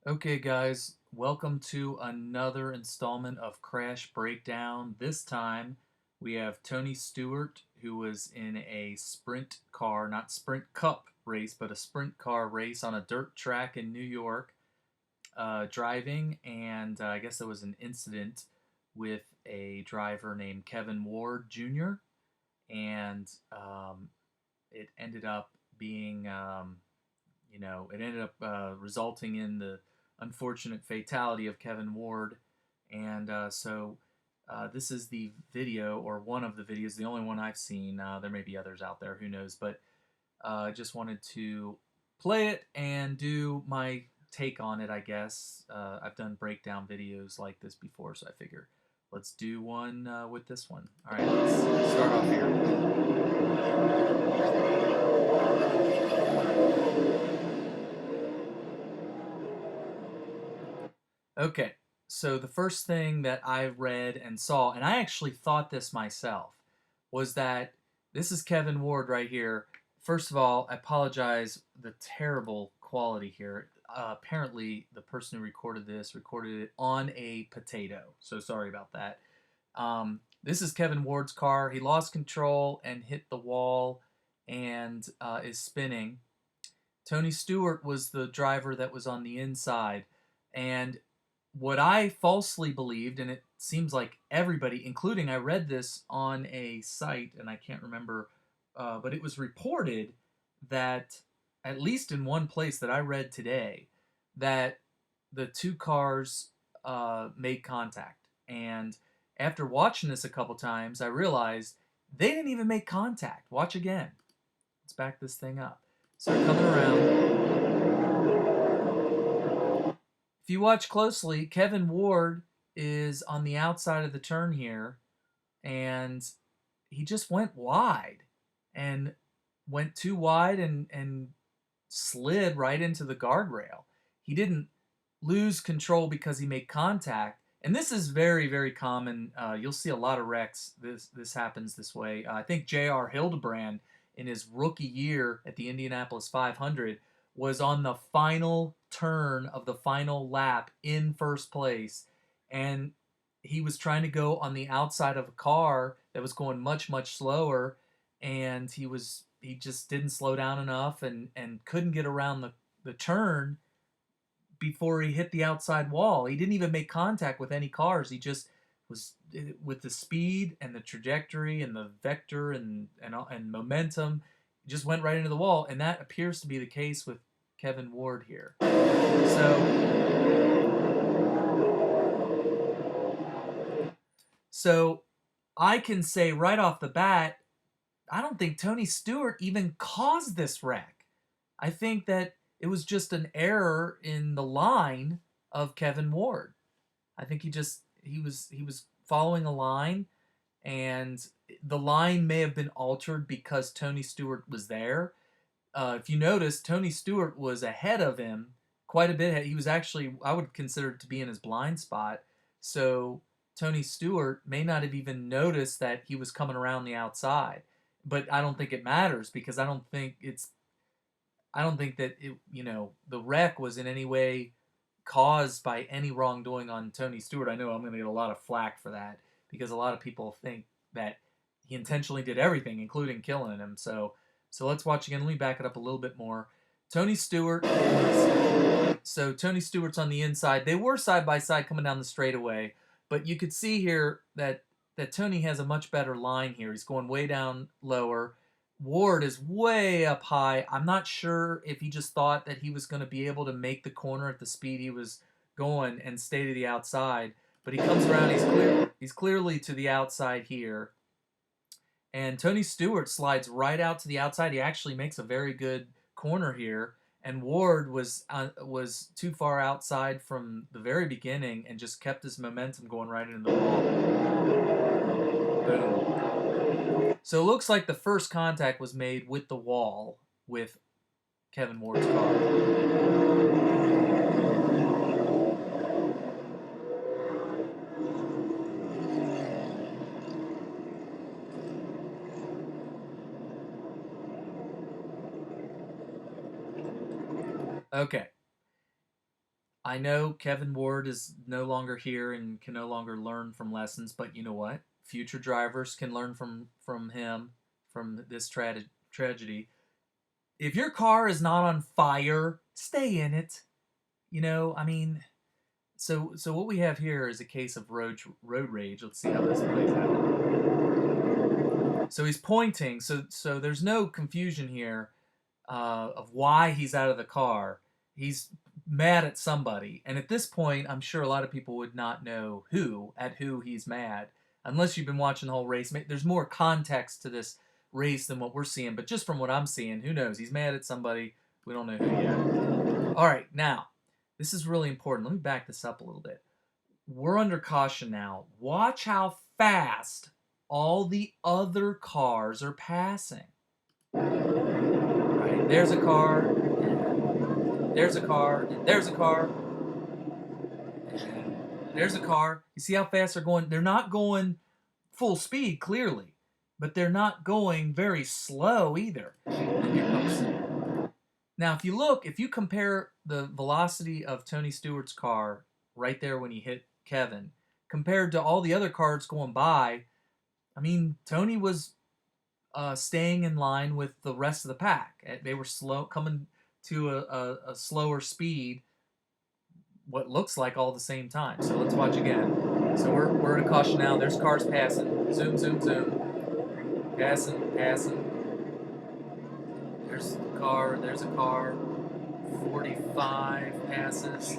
Okay, guys, welcome to another installment of Crash Breakdown. This time we have Tony Stewart, who was in a sprint car, not sprint cup race, but a sprint car race on a dirt track in New York, driving. And I guess there was an incident with a driver named Kevin Ward Jr., and it ended up being it ended up resulting in the unfortunate fatality of Kevin Ward. And this is the video, or one of the videos, the only one I've seen. There may be others out there, who knows, but I just wanted to play it and do my take on it, I guess. I've done breakdown videos like this before, so I figure let's do one with this one. All right, let's start off here. Okay, so the first thing that I read and saw, and I actually thought this myself, was that this is Kevin Ward right here. First of all, I apologize the terrible quality here. Apparently, the person who recorded this recorded it on a potato, so sorry about that. This is Kevin Ward's car. He lost control and hit the wall and is spinning. Tony Stewart was the driver that was on the inside, and what I falsely believed, and it seems like everybody, including I read this on a site, and I can't remember, but it was reported that, at least in one place that I read today, that the two cars made contact. And after watching this a couple times, I realized they didn't even make contact. Watch again. Let's back this thing up. Start coming around. If you watch closely, Kevin Ward is on the outside of the turn here, and he just went wide and went too wide and slid right into the guardrail. He didn't lose control because he made contact, and this is very, very common. You'll see a lot of wrecks. This happens this way. I think J.R. Hildebrand, in his rookie year at the Indianapolis 500, was on the final turn of the final lap in first place, and he was trying to go on the outside of a car that was going much, much slower, and he just didn't slow down enough and couldn't get around the turn before he hit the outside wall. He didn't even make contact with any cars. He just was, with the speed and the trajectory and the vector and momentum, just went right into the wall. And that appears to be the case with Kevin Ward here. So I can say right off the bat, I don't think Tony Stewart even caused this wreck. I think that it was just an error in the line of Kevin Ward. I think he was following a line, and the line may have been altered because Tony Stewart was there. If you notice, Tony Stewart was ahead of him quite a bit. He was actually, I would consider it to be in his blind spot. So Tony Stewart may not have even noticed that he was coming around the outside. But I don't think it matters, because I don't think that the wreck was in any way caused by any wrongdoing on Tony Stewart. I know I'm going to get a lot of flack for that, because a lot of people think that he intentionally did everything, including killing him. So let's watch again. Let me back it up a little bit more. Tony Stewart's on the inside. They were side by side coming down the straightaway, but you could see here that Tony has a much better line here. He's going way down lower. Ward is way up high. I'm not sure if he just thought that he was going to be able to make the corner at the speed he was going and stay to the outside. But he comes around. He's clearly to the outside here. And Tony Stewart slides right out to the outside. He actually makes a very good corner here. And Ward was too far outside from the very beginning and just kept his momentum going right into the wall. Boom. So it looks like the first contact was made with the wall with Kevin Ward's car. Okay. I know Kevin Ward is no longer here and can no longer learn from lessons, but you know what? Future drivers can learn from him, from this tragedy. If your car is not on fire, stay in it. You know, I mean, so what we have here is a case of road rage. Let's see how this plays out. So he's pointing. So there's no confusion here of why he's out of the car. He's mad at somebody, and at this point, I'm sure a lot of people would not know who he's mad, unless you've been watching the whole race. There's more context to this race than what we're seeing, but just from what I'm seeing, who knows? He's mad at somebody. We don't know who yet. All right, now this is really important. Let me back this up a little bit. We're under caution now. Watch how fast all the other cars are passing. Right, there's a car, and there's a car, and there's a car, and there's a car. You see how fast they're going? They're not going full speed, clearly, but they're not going very slow either. And here comes. Now, if you compare the velocity of Tony Stewart's car right there when he hit Kevin, compared to all the other cars going by, I mean, Tony was staying in line with the rest of the pack. They were coming to a slower speed, what looks like all the same time. So let's watch again. So we're at a caution now. There's cars passing. Zoom, zoom, zoom. Passing, passing. There's a car. There's a car. 45 passes.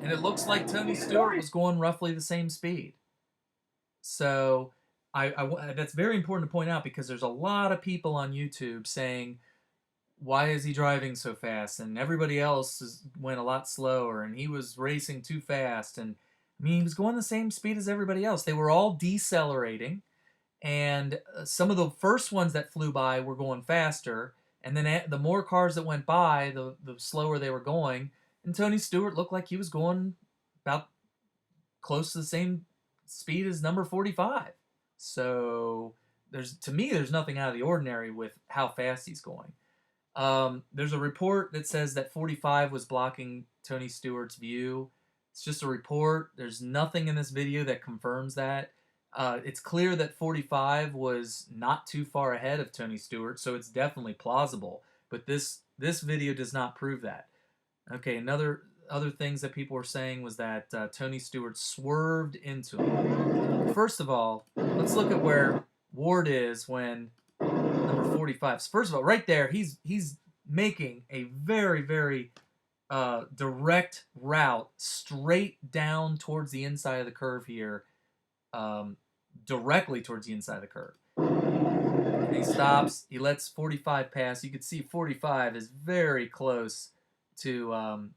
And it looks like Tony Stewart was going roughly the same speed. So that's very important to point out, because there's a lot of people on YouTube saying, why is he driving so fast? And everybody else went a lot slower, and he was racing too fast. And I mean, he was going the same speed as everybody else. They were all decelerating, and some of the first ones that flew by were going faster. And then the more cars that went by, the slower they were going. And Tony Stewart looked like he was going about close to the same speed as number 45. So to me, there's nothing out of the ordinary with how fast he's going. There's a report that says that 45 was blocking Tony Stewart's view. It's just a report. There's nothing in this video that confirms that. It's clear that 45 was not too far ahead of Tony Stewart, so it's definitely plausible. But this video does not prove that. Okay, other things that people were saying was that Tony Stewart swerved into him. First of all, let's look at where Ward is when number 45. So first of all, right there, he's making a very, very direct route straight down towards the inside of the curve here, directly towards the inside of the curve. And he stops. He lets 45 pass. You can see 45 is very close to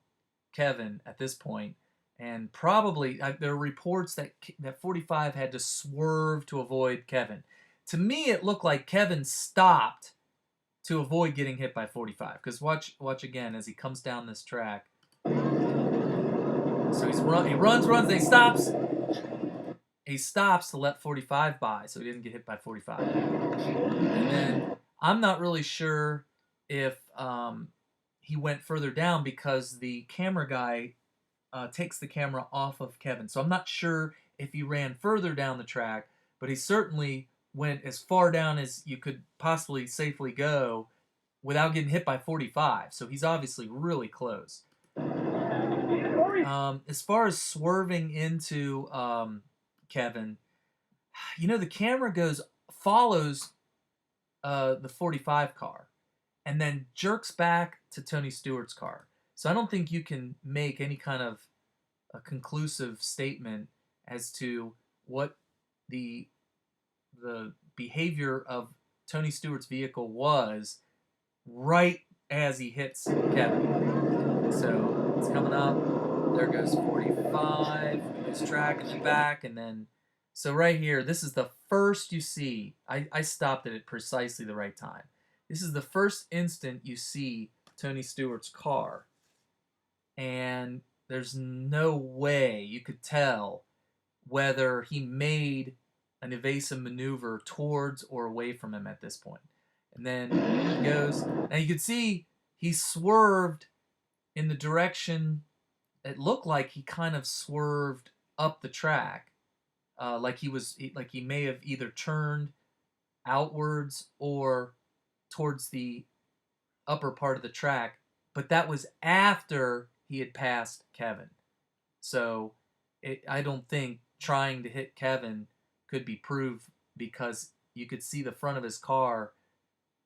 Kevin at this point, and probably there are reports that 45 had to swerve to avoid Kevin. To me, it looked like Kevin stopped to avoid getting hit by 45. Because watch again as he comes down this track. So he runs, then he stops. He stops to let 45 by, so he didn't get hit by 45. And then I'm not really sure if he went further down, because the camera guy takes the camera off of Kevin. So I'm not sure if he ran further down the track, but he certainly went as far down as you could possibly safely go without getting hit by 45. So he's obviously really close. As far as swerving into Kevin, you know, the camera follows the 45 car and then jerks back to Tony Stewart's car. So I don't think you can make any kind of a conclusive statement as to what the behavior of Tony Stewart's vehicle was right as he hits Kevin. So it's coming up. There goes 45. We lose track in the back, and then so right here, this is the first you see. I stopped it at precisely the right time. This is the first instant you see Tony Stewart's car, and there's no way you could tell whether he made an evasive maneuver towards or away from him at this point. And then he goes, and you can see he swerved in the direction it looked like he kind of swerved up the track, like he may have either turned outwards or towards the upper part of the track, but that was after he had passed Kevin. So I don't think trying to hit Kevin could be proved because you could see the front of his car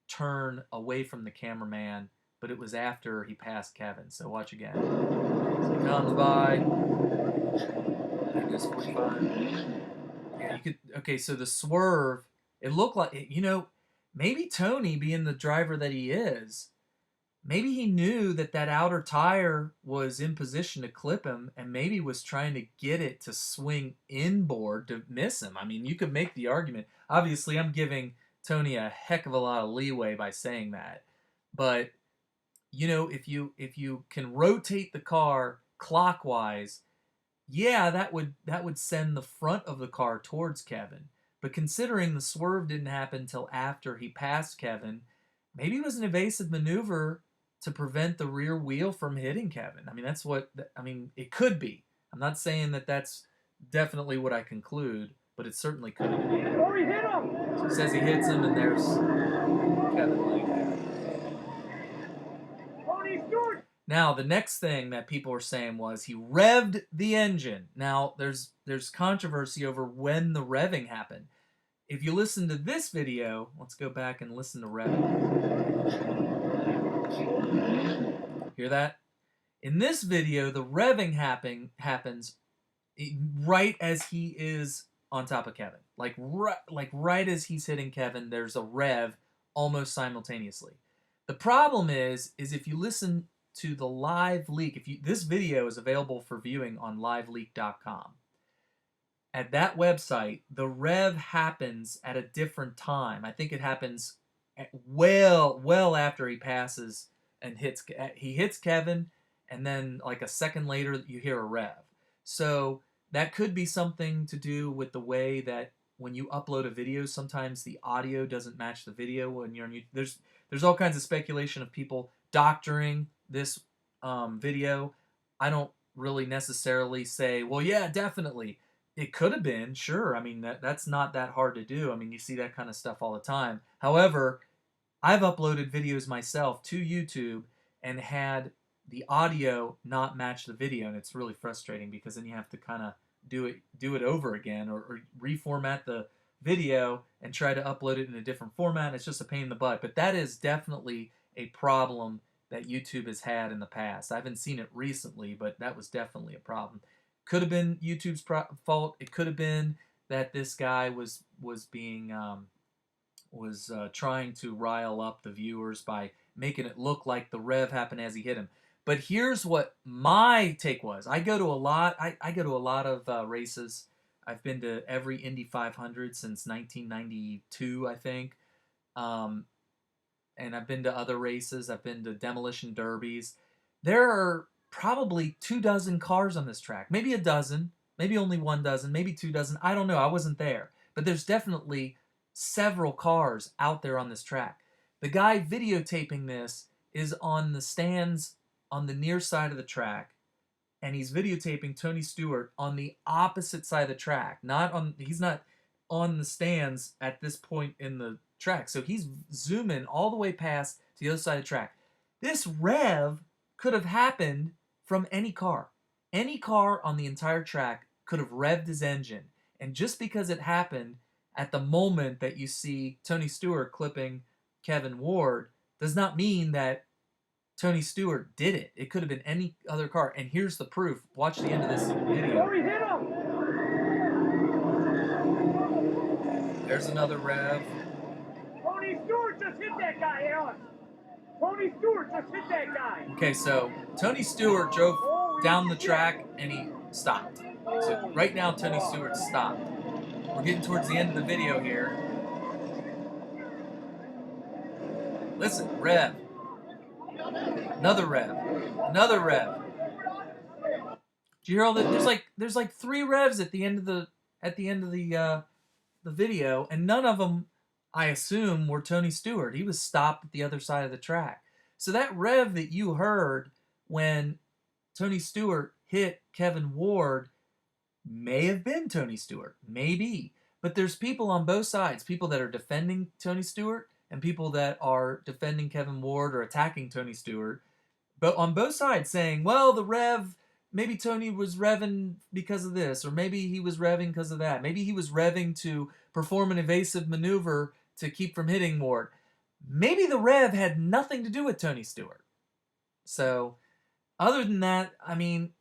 turn away from the cameraman, but it was after he passed Kevin. So watch again. So he comes by. It goes 45. Yeah, you could. Okay, so the swerve. It looked like maybe Tony, being the driver that he is, maybe he knew that that outer tire was in position to clip him and maybe was trying to get it to swing inboard to miss him. I mean, you could make the argument. Obviously, I'm giving Tony a heck of a lot of leeway by saying that. But, if you can rotate the car clockwise, yeah, that would send the front of the car towards Kevin. But considering the swerve didn't happen until after he passed Kevin, maybe it was an evasive maneuver to prevent the rear wheel from hitting Kevin. I mean, it could be. I'm not saying that that's definitely what I conclude, but it certainly could have been. Oh, he hit him! So he says he hits him, and there's Kevin laying there. Tony Stewart! Now, the next thing that people were saying was he revved the engine. Now, there's controversy over when the revving happened. If you listen to this video, let's go back and listen to revving. Hear that? In this video, the revving happens right as he is on top of Kevin. Like right as he's hitting Kevin, there's a rev almost simultaneously. The problem is if you listen to the live leak, this video is available for viewing on liveleak.com. At that website, the rev happens at a different time. I think it happens well after he passes and hits Kevin, and then like a second later you hear a rev. So that could be something to do with the way that when you upload a video, sometimes the audio doesn't match the video when you're on YouTube. There's all kinds of speculation of people doctoring this video. I don't really necessarily say, well, yeah, definitely. It could have been, sure. I mean, that's not that hard to do. I mean, you see that kind of stuff all the time. However, I've uploaded videos myself to YouTube and had the audio not match the video, and it's really frustrating because then you have to kind of do it over again or reformat the video and try to upload it in a different format. It's just a pain in the butt. But that is definitely a problem that YouTube has had in the past. I haven't seen it recently, but that was definitely a problem. Could have been YouTube's fault. It could have been that this guy was trying to rile up the viewers by making it look like the rev happened as he hit him. But here's what my take was. I go to a lot of races. I've been to every Indy 500 since 1992, I think. And I've been to other races. I've been to demolition derbies. There are probably 24 cars on this track. Maybe a dozen. Maybe only 1 dozen. Maybe 2 dozen. I don't know. I wasn't there. But there's definitely several cars out there on this track. The guy videotaping this is on the stands on the near side of the track, and he's videotaping Tony Stewart on the opposite side of the track. He's not on the stands at this point in the track. So he's zooming all the way past to the other side of the track. This rev could have happened from any car. Any car on the entire track could have revved his engine. And just because it happened at the moment that you see Tony Stewart clipping Kevin Ward does not mean that Tony Stewart did it. It could have been any other car. And here's the proof. Watch the end of this video. Oh, he hit him! There's another rev. Tony Stewart just hit that guy, Alex! Tony Stewart just hit that guy! Okay, so Tony Stewart drove down the track and he stopped. So right now Tony Stewart stopped. We're getting towards the end of the video here. Listen, rev. Another rev. Another rev. Do you hear all that? There's like 3 revs at the end of the video, and none of them, I assume, were Tony Stewart. He was stopped at the other side of the track. So that rev that you heard when Tony Stewart hit Kevin Ward may have been Tony Stewart, maybe. But there's people on both sides, people that are defending Tony Stewart and people that are defending Kevin Ward or attacking Tony Stewart. But on both sides saying, well, the rev, maybe Tony was revving because of this, or maybe he was revving because of that. Maybe he was revving to perform an evasive maneuver to keep from hitting Ward. Maybe the rev had nothing to do with Tony Stewart. So, other than that, I mean,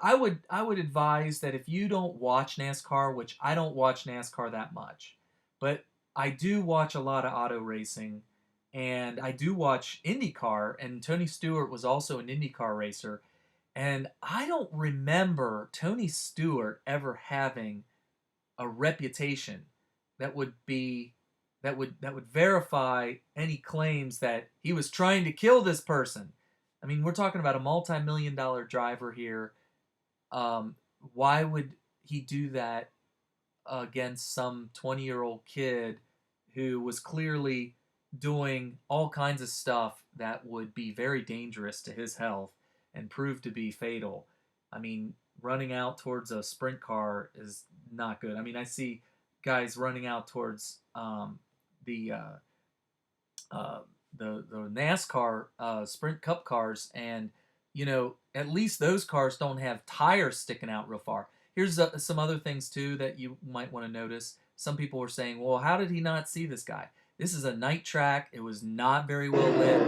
I would advise that if you don't watch NASCAR, which I don't watch NASCAR that much, but I do watch a lot of auto racing, and I do watch IndyCar, and Tony Stewart was also an IndyCar racer, and I don't remember Tony Stewart ever having a reputation that would be that would verify any claims that he was trying to kill this person. I mean, we're talking about a multi-million-dollar driver here. um, why would he do that against some 20-year-old kid who was clearly doing all kinds of stuff that would be very dangerous to his health and prove to be fatal? I mean, running out towards a sprint car is not good. I mean, I see guys running out towards the uh, the NASCAR Sprint Cup cars, and at least those cars don't have tires sticking out real far. Here's some other things too that you might want to notice. Some people were saying, "Well, how did he not see this guy?" This is a night track. It was not very well lit,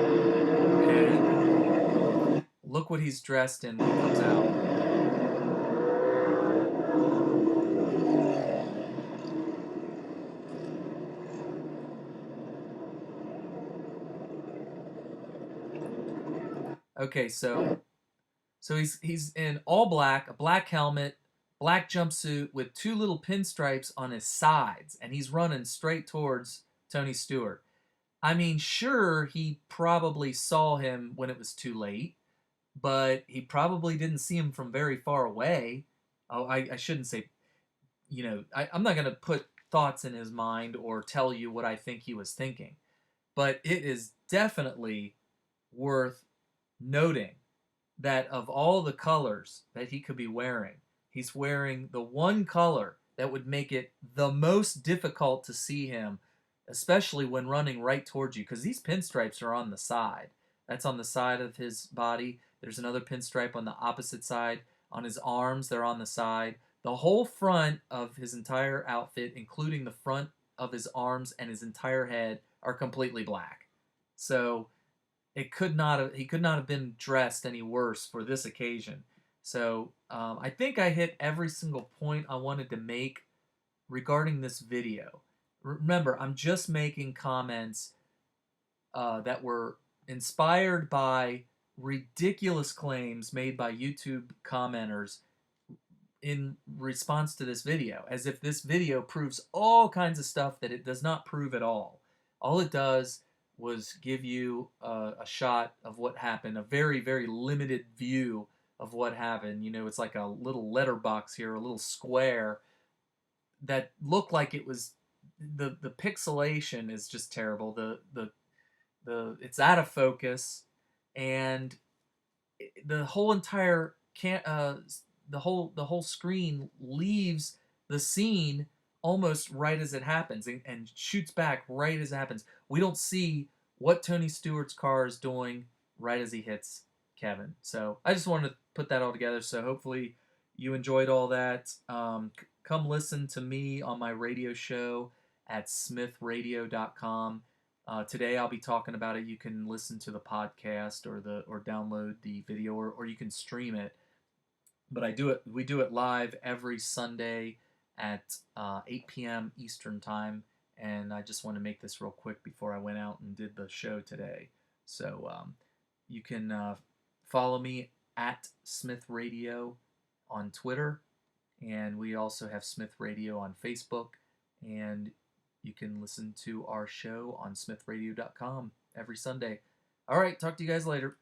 and look what he's dressed in when he comes out. Okay, so he's in all black, a black helmet, black jumpsuit with two little pinstripes on his sides, and he's running straight towards Tony Stewart. I mean, sure, he probably saw him when it was too late, but he probably didn't see him from very far away. Oh, I shouldn't say, I'm not going to put thoughts in his mind or tell you what I think he was thinking, but it is definitely worth noting that of all the colors that he could be wearing, he's wearing the one color that would make it the most difficult to see him, especially when running right towards you, because these pinstripes are on the side. That's on the side of his body. There's another pinstripe on the opposite side. On his arms, they're on the side. The whole front of his entire outfit, including the front of his arms and his entire head, are completely black. So he could not have been dressed any worse for this occasion. So I think I hit every single point I wanted to make regarding this video. Remember, I'm just making comments that were inspired by ridiculous claims made by YouTube commenters in response to this video, as if this video proves all kinds of stuff that it does not prove at all. All it does was give you a shot of what happened, a very, very limited view of what happened. It's like a little letterbox here, a little square that looked like it was the pixelation is just terrible. The it's out of focus, and the whole entire the whole screen leaves the scene almost right as it happens, and shoots back right as it happens. We don't see what Tony Stewart's car is doing right as he hits Kevin. So I just wanted to put that all together. So hopefully you enjoyed all that. Come listen to me on my radio show at smithradio.com. Today I'll be talking about it. You can listen to the podcast or download the video, or you can stream it. But we do it live every Sunday at 8 p.m. Eastern time. And I just want to make this real quick before I went out and did the show today. So you can follow me at Smith Radio on Twitter, and we also have Smith Radio on Facebook, and you can listen to our show on smithradio.com every Sunday. All right, talk to you guys later.